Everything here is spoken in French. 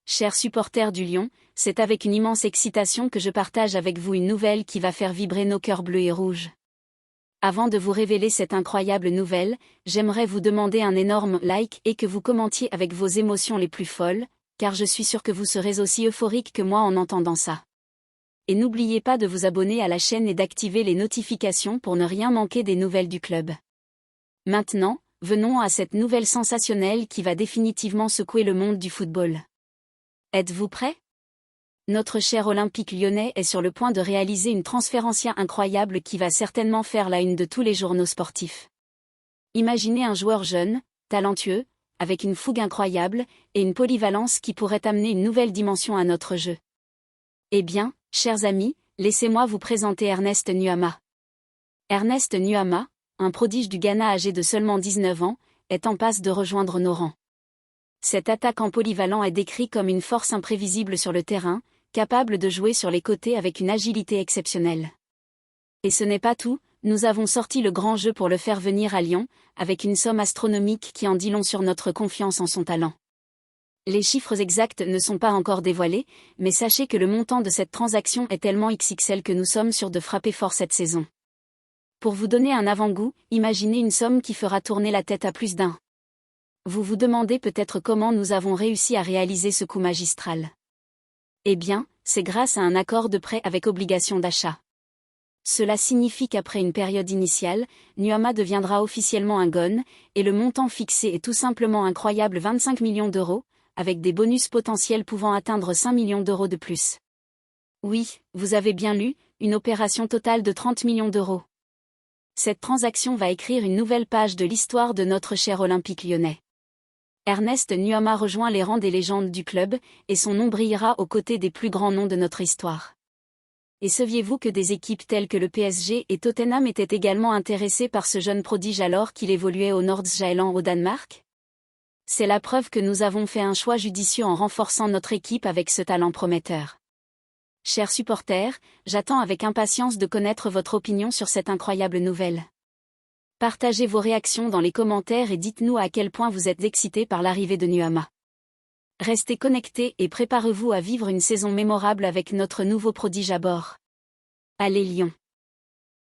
Chers supporters du Lyon, c'est avec une immense excitation que je partage avec vous une nouvelle qui va faire vibrer nos cœurs bleus et rouges. Avant de vous révéler cette incroyable nouvelle, j'aimerais vous demander un énorme like et que vous commentiez avec vos émotions les plus folles, car je suis sûr que vous serez aussi euphorique que moi en entendant ça. Et n'oubliez pas de vous abonner à la chaîne et d'activer les notifications pour ne rien manquer des nouvelles du club. Maintenant, venons à cette nouvelle sensationnelle qui va définitivement secouer le monde du football. Êtes-vous prêts? Notre cher Olympique lyonnais est sur le point de réaliser une transférencia incroyable qui va certainement faire la une de tous les journaux sportifs. Imaginez un joueur jeune, talentueux, avec une fougue incroyable, et une polyvalence qui pourrait amener une nouvelle dimension à notre jeu. Eh bien, chers amis, laissez-moi vous présenter Ernest Nuamah. Ernest Nuamah, un prodige du Ghana âgé de seulement 19 ans, est en passe de rejoindre nos rangs. Cet attaquant polyvalent est décrit comme une force imprévisible sur le terrain, capable de jouer sur les côtés avec une agilité exceptionnelle. Et ce n'est pas tout, nous avons sorti le grand jeu pour le faire venir à Lyon, avec une somme astronomique qui en dit long sur notre confiance en son talent. Les chiffres exacts ne sont pas encore dévoilés, mais sachez que le montant de cette transaction est tellement XXL que nous sommes sûrs de frapper fort cette saison. Pour vous donner un avant-goût, imaginez une somme qui fera tourner la tête à plus d'un. Vous vous demandez peut-être comment nous avons réussi à réaliser ce coup magistral. Eh bien, c'est grâce à un accord de prêt avec obligation d'achat. Cela signifie qu'après une période initiale, Nuamah deviendra officiellement un GON, et le montant fixé est tout simplement incroyable 25 millions d'euros, avec des bonus potentiels pouvant atteindre 5 millions d'euros de plus. Oui, vous avez bien lu, une opération totale de 30 millions d'euros. Cette transaction va écrire une nouvelle page de l'histoire de notre cher Olympique lyonnais. Ernest Nuamah rejoint les rangs des légendes du club, et son nom brillera aux côtés des plus grands noms de notre histoire. Et saviez-vous que des équipes telles que le PSG et Tottenham étaient également intéressées par ce jeune prodige alors qu'il évoluait au Nordsjælland au Danemark? C'est la preuve que nous avons fait un choix judicieux en renforçant notre équipe avec ce talent prometteur. Chers supporters, j'attends avec impatience de connaître votre opinion sur cette incroyable nouvelle. Partagez vos réactions dans les commentaires et dites-nous à quel point vous êtes excités par l'arrivée de Nuamah. Restez connectés et préparez-vous à vivre une saison mémorable avec notre nouveau prodige à bord. Allez Lyon!